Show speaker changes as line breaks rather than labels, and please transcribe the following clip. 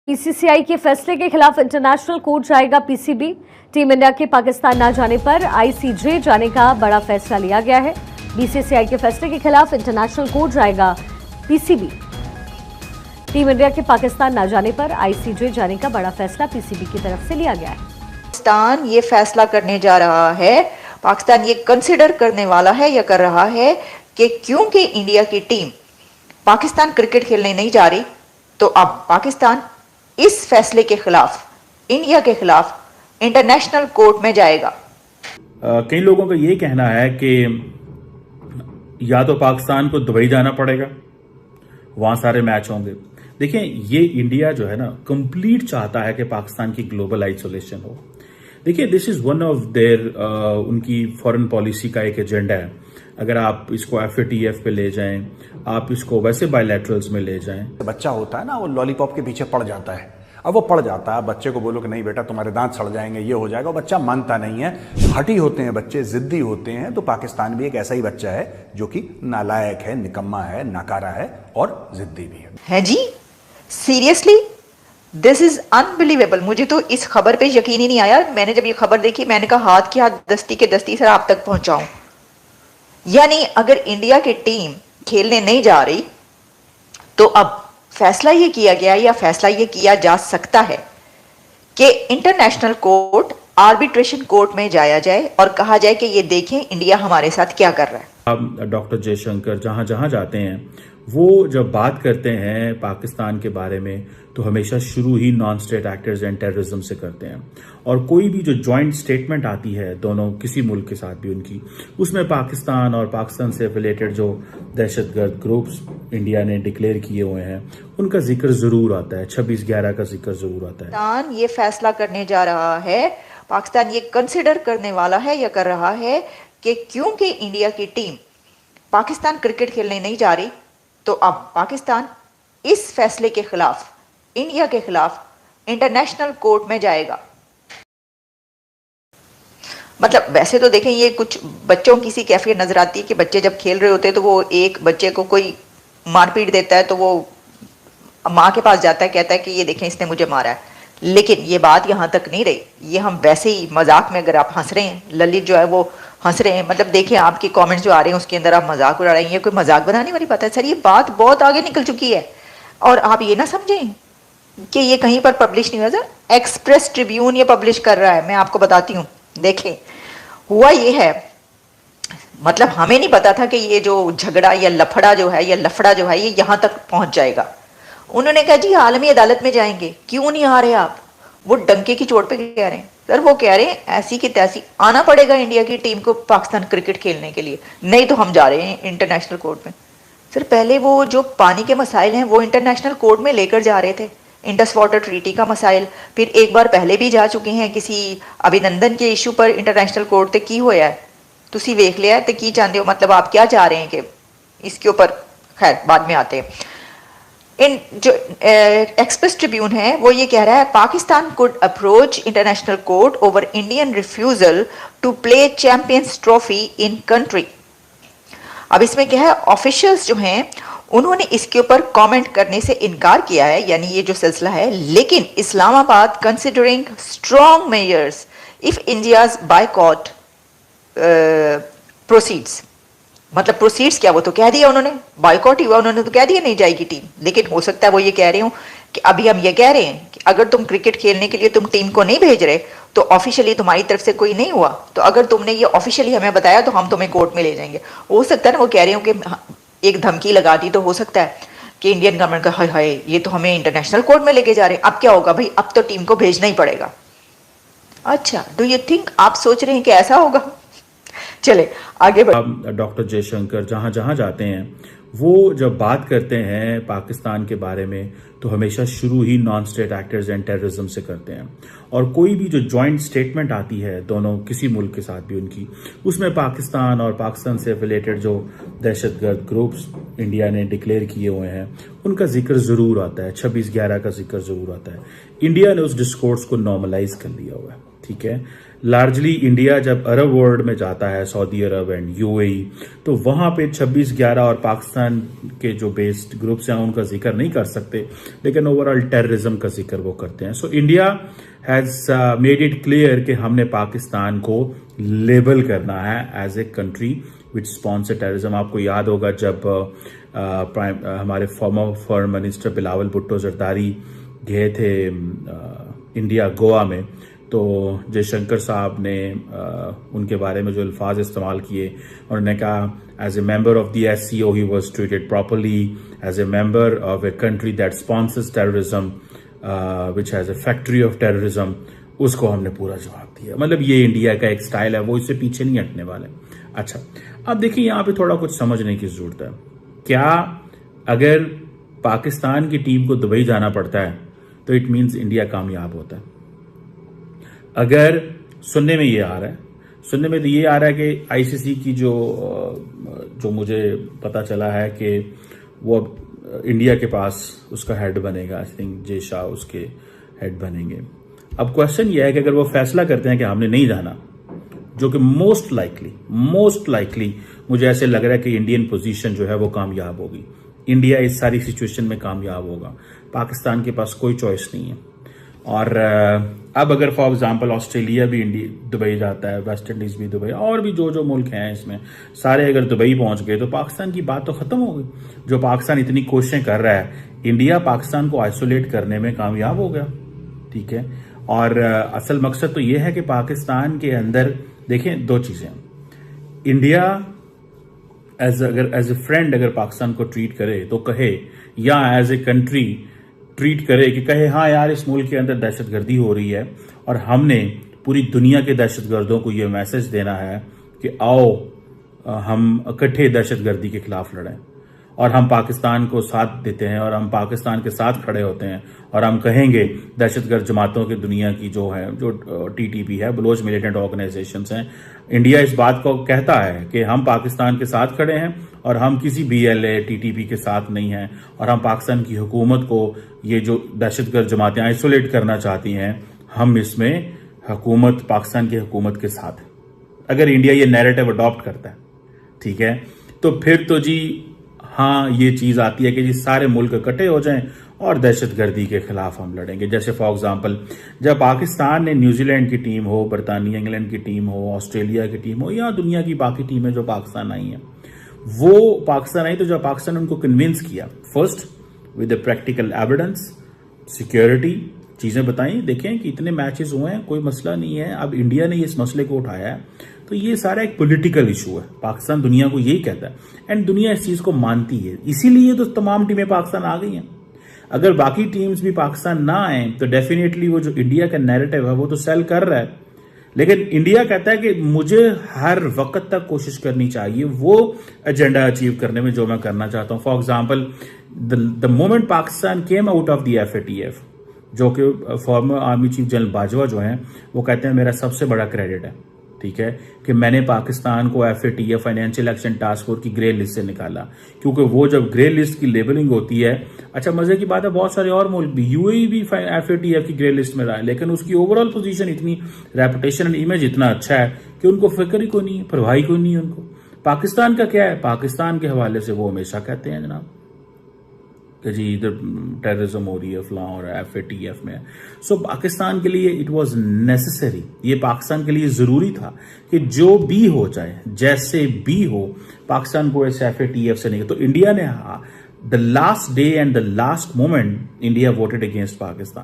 BCCI के फैसले के खिलाफ इंटरनेशनल कोर्ट जाएगा पीसीबी। टीम इंडिया के पाकिस्तान न जाने पर आईसीजे जाने का बड़ा फैसला लिया गया है। बीसीसीआई के फैसले के खिलाफ इंटरनेशनल कोर्ट जाएगा पीसीबी। टीम इंडिया के पाकिस्तान न जाने पर आईसीजे जाने का बड़ा फैसला पीसीबी की तरफ से लिया गया है।
पाकिस्तान ये फैसला करने जा रहा है, पाकिस्तान ये कंसिडर करने वाला है या कर रहा है कि क्योंकि इंडिया की टीम पाकिस्तान क्रिकेट खेलने नहीं जा रही, तो अब पाकिस्तान इस फैसले के खिलाफ, इंडिया के खिलाफ इंटरनेशनल कोर्ट में जाएगा।
कई लोगों का ये कहना है कि या तो पाकिस्तान को दुबई जाना पड़ेगा, वहां सारे मैच होंगे। देखिए, ये इंडिया जो है ना कंप्लीट चाहता है कि पाकिस्तान की ग्लोबल आइसोलेशन हो। देखिए, this is one of their उनकी फॉरेन पॉलिसी का एक एजेंडा है। अगर आप इसको एफएटीएफ पे ले जाएं, आप इसको वैसे बायलैटरल्स में ले जाएं।
बच्चा होता है ना, वो लॉलीपॉप के पीछे पड़ जाता है। अब वो पड़ जाता है, बच्चे को बोलो कि नहीं बेटा तुम्हारे दांत सड़ जाएंगे, ये हो जाएगा, बच्चा मानता नहीं है। हठी होते हैं बच्चे, जिद्दी होते हैं। तो पाकिस्तान भी एक ऐसा ही बच्चा है जो कि नालायक है, निकम्मा है, नाकारा है और जिद्दी भी
है जी, सीरियसली दिस इज अनबिलीवेबल। मुझे तो इस खबर पे यकीन ही नहीं आया। मैंने जब ये खबर देखी, मैंने कहा हाथ की हाथ, दस्ती के दस्ती सर आप तक पहुंचाऊं। यानी अगर इंडिया की टीम खेलने नहीं जा रही, तो अब फैसला ये किया गया या फैसला ये किया जा सकता है कि इंटरनेशनल कोर्ट, आर्बिट्रेशन कोर्ट में जाया जाए और कहा जाए कि ये देखें इंडिया हमारे साथ क्या कर रहा है।
अब डॉक्टर जयशंकर जहां जहां जाते हैं, वो जब बात करते हैं पाकिस्तान के बारे में, तो हमेशा शुरू ही non state actors and terrorism से करते हैं। और कोई भी जो जॉइंट स्टेटमेंट आती है दोनों किसी मुल्क के साथ भी उनकी, उसमें पाकिस्तान और पाकिस्तान से रिलेटेड जो दहशतगर्द ग्रुप्स इंडिया ने डिक्लेयर किए हुए हैं, उनका जिक्र जरूर आता है। 26/11 का जिक्र जरूर आता है।
पाकिस्तान ये फैसला करने जा रहा है, पाकिस्तान ये कंसिडर करने वाला है या कर रहा है कि क्योंकि इंडिया की टीम पाकिस्तान क्रिकेट खेलने नहीं जा रही, तो अब पाकिस्तान इस फैसले के खिलाफ, इंडिया के खिलाफ इंटरनेशनल कोर्ट में जाएगा। मतलब वैसे तो देखें, ये कुछ बच्चों की सी कैफियत नजर आती है कि बच्चे जब खेल रहे होते हैं तो वो एक बच्चे को कोई मारपीट देता है तो वो माँ के पास जाता है, कहता है कि ये देखें इसने मुझे मारा है। लेकिन ये बात यहाँ तक नहीं रही। ये हम वैसे ही मजाक में, अगर आप हंस रहे हैं, ललित जो है वो हंस रहे हैं, मतलब देखिए आपके कमेंट्स जो आ रहे हैं उसके अंदर आप मजाक उड़ा रहे हैं। ये कोई मजाक बनाने वाली बात है सर, ये बात बहुत आगे निकल चुकी है। और आप ये ना समझें कि ये कहीं पर पब्लिश नहीं हुआ सर, एक्सप्रेस ट्रिब्यून ये पब्लिश कर रहा है। मैं आपको बताती हूँ, देखें हुआ ये है, मतलब हमें नहीं पता था कि ये जो झगड़ा या लफड़ा जो है, या लफड़ा जो है, ये यहाँ तक पहुंच जाएगा। उन्होंने कहा जी आलमी अदालत में जाएंगे। क्यों नहीं आ रहे आप? वो डंके की चोट पे कह रहे हैं सर, वो कह रहे हैं ऐसी की तैसी आना पड़ेगा इंडिया की टीम को पाकिस्तान क्रिकेट खेलने के लिए, नहीं तो हम जा रहे हैं इंटरनेशनल कोर्ट में। सर पहले वो जो पानी के मसाइल हैं वो इंटरनेशनल कोर्ट में लेकर जा रहे थे, इंडस वाटर ट्रीटी का मसाइल। फिर एक बार पहले भी जा चुके हैं किसी अभिनंदन के इशू पर इंटरनेशनल कोर्ट तक की होया है, तुसी वेख लिया है तो की चाहते हो, मतलब आप क्या चाह रहे हैं कि इसके ऊपर, खैर बाद में आते हैं। इन जो एक्सप्रेस ट्रिब्यून है वो ये कह रहा है Pakistan could approach international court over Indian refusal to play champions trophy in country. अब इसमें क्या है, ऑफिशियल्स जो हैं उन्होंने इसके ऊपर कमेंट करने से इनकार किया है, यानी ये जो सिलसिला है। लेकिन Islamabad considering strong measures if India's boycott proceeds. मतलब प्रोसीड्स क्या, वो तो कह दिया उन्होंने, बायकॉट ही हुआ, उन्होंने तो कह दिया नहीं जाएगी टीम। लेकिन हो सकता है वो ये कह रहे हो कि अभी हम ये कह रहे हैं कि अगर तुम क्रिकेट खेलने के लिए तुम टीम को नहीं भेज रहे तो ऑफिशियली तुम्हारी तरफ से कोई नहीं हुआ, तो अगर तुमने ये ऑफिशियली हमें बताया तो हम तुम्हें कोर्ट में ले जाएंगे। हो सकता है ना वो कह रहे हो कि एक धमकी लगा दी, तो हो सकता है कि इंडियन गवर्नमेंट का हाय हाय ये तो हमें इंटरनेशनल कोर्ट में लेके जा रहे हैं, अब क्या होगा भाई, अब तो टीम को भेजना ही पड़ेगा। अच्छा, डू यू थिंक, आप सोच रहे हैं कि ऐसा होगा? चले आगे बढ़।
डॉक्टर जयशंकर जहां जहां जाते हैं, वो जब बात करते हैं पाकिस्तान के बारे में, तो हमेशा शुरू ही non state actors and terrorism से करते हैं। और कोई भी जो जॉइंट स्टेटमेंट आती है दोनों किसी मुल्क के साथ भी उनकी, उसमें पाकिस्तान और पाकिस्तान से रिलेटेड जो दहशतगर्द ग्रुप्स इंडिया ने डिक्लेयर किए हुए हैं, उनका जिक्र जरूर आता है। 26/11 का जिक्र जरूर आता है। इंडिया ने उस डिस्कोर्स को नॉर्मलाइज कर लिया हुआ है। ठीक है। लार्जली इंडिया जब अरब वर्ल्ड में जाता है, सऊदी अरब एंड यूएई, तो वहां पे 26/11 और पाकिस्तान के जो बेस्ड ग्रुप्स हैं उनका जिक्र नहीं कर सकते, लेकिन ओवरऑल टेररिज्म का जिक्र वो करते हैं। So India has made it clear कि हमने पाकिस्तान को लेबल करना है as a country which sponsor terrorism. आपको याद होगा जब हमारे फॉर्मर मिनिस्टर बिलावल भुट्टो जरदारी गए थे इंडिया गोवा में, तो जयशंकर साहब ने उनके बारे में जो अल्फाज इस्तेमाल किए, उन्होंने कहा as a member of the SCO he was treated properly, as a member of a country that sponsors terrorism which has a factory of terrorism. उसको हमने पूरा जवाब दिया। मतलब ये इंडिया का एक स्टाइल है, वो इससे पीछे नहीं हटने वाले। अच्छा, अब देखिए यहाँ पे थोड़ा कुछ समझने की जरूरत है। क्या अगर पाकिस्तान की टीम को दुबई जाना पड़ता है तो इट मीन्स इंडिया कामयाब होता है? अगर सुनने में ये आ रहा है, सुनने में तो ये आ रहा है कि आईसीसी की जो मुझे पता चला है कि वो इंडिया के पास उसका हेड बनेगा, आई थिंक जय शाह उसके हेड बनेंगे। अब क्वेश्चन ये है कि अगर वो फैसला करते हैं कि हमने नहीं जाना, जो कि मोस्ट लाइकली मुझे ऐसे लग रहा है कि इंडियन पोजीशन जो है वो कामयाब होगी, इंडिया इस सारी सिचुएशन में कामयाब होगा, पाकिस्तान के पास कोई चॉइस नहीं है। और अब अगर फॉर एग्जांपल ऑस्ट्रेलिया भी दुबई जाता है, वेस्ट इंडीज भी दुबई, और भी जो मुल्क हैं इसमें सारे अगर दुबई पहुंच गए तो पाकिस्तान की बात तो खत्म हो गई। जो पाकिस्तान इतनी कोशिशें कर रहा है, इंडिया पाकिस्तान को आइसोलेट करने में कामयाब हो गया, ठीक है। और असल मकसद तो यह है कि पाकिस्तान के अंदर देखें दो चीजें, इंडिया एज ए फ्रेंड अगर पाकिस्तान को ट्रीट करे तो कहे, या एज ए कंट्री ट्रीट करे कि कहे हाँ यार इस मुल्क के अंदर दहशतगर्दी हो रही है और हमने पूरी दुनिया के दहशतगर्दों को यह मैसेज देना है कि आओ हम इकट्ठे दहशतगर्दी के खिलाफ लड़ें, और हम पाकिस्तान को साथ देते हैं और हम पाकिस्तान के साथ खड़े होते हैं, और हम कहेंगे दहशतगर्द जमातों की दुनिया की जो है, जो टीटीपी है, बलोच मिलिटेंट ऑर्गेनाइजेशंस हैं, इंडिया इस बात को कहता है कि हम पाकिस्तान के साथ खड़े हैं और हम किसी बीएलए टीटीपी के साथ नहीं हैं, और हम पाकिस्तान की हुकूमत को ये जो दहशतगर्द जमातें आइसोलेट करना चाहती हैं, हम इसमें हुकूमत पाकिस्तान की हुकूमत के साथ। अगर इंडिया ये नैरेटिव अडॉप्ट करता है, ठीक है, तो फिर तो जी हाँ ये चीज आती है कि जी सारे मुल्क इकट्ठे हो जाएं और दहशतगर्दी के खिलाफ हम लड़ेंगे। जैसे फॉर एग्जांपल जब पाकिस्तान ने न्यूजीलैंड की टीम हो, बरतानिया इंग्लैंड की टीम हो, ऑस्ट्रेलिया की टीम हो, या दुनिया की बाकी टीमें जो पाकिस्तान आई हैं, वो पाकिस्तान आई तो जब पाकिस्तान ने उनको कन्विंस किया, first with the practical evidence, security, चीजें बताई, देखें कि इतने मैचेस हुए हैं, कोई मसला नहीं है। अब इंडिया ने इस मसले को उठाया है, तो ये सारा एक पॉलिटिकल इशू है। पाकिस्तान दुनिया को यही कहता है एंड दुनिया इस चीज को मानती है, इसीलिए तो तमाम टीमें पाकिस्तान आ गई हैं। अगर बाकी टीम्स भी पाकिस्तान ना आए तो डेफिनेटली वो जो इंडिया का नैरेटिव है वो तो सेल कर रहा है, लेकिन इंडिया कहता है कि मुझे हर वक्त तक कोशिश करनी चाहिए वो एजेंडा अचीव करने में जो मैं करना चाहता हूं। For example the moment Pakistan came out of the FATF, जो कि farmer army chief general Bajwa जो हैं वो कहते हैं मेरा सबसे बड़ा क्रेडिट है, ठीक है, कि मैंने पाकिस्तान को FATF financial action task force की ग्रे लिस्ट से निकाला, क्योंकि वो जब ग्रे लिस्ट की लेबलिंग होती है, अच्छा मजे की बात है बहुत सारे और मुल्क भी, UAE भी FATF की ग्रे लिस्ट में रहा है, लेकिन उसकी ओवरऑल पोजीशन इतनी, रेपुटेशन एंड इमेज इतना अच्छा है कि उनको फिक्र ही कोई नहीं है, परवाह कोई नहीं है उनको। पाकिस्तान का क्या है, पाकिस्तान के हवाले से वो हमेशा कहते हैं जनाब कि जी इधर टेररिज्म हो रही है फलां और FATF में। सो पाकिस्तान के लिए इट वाज नेसेसरी, ये पाकिस्तान के लिए जरूरी था कि जो भी हो जाए, जैसे भी हो, पाकिस्तान को इस FATF से नहीं। तो इंडिया ने the last day and the last moment India voted against Pakistan.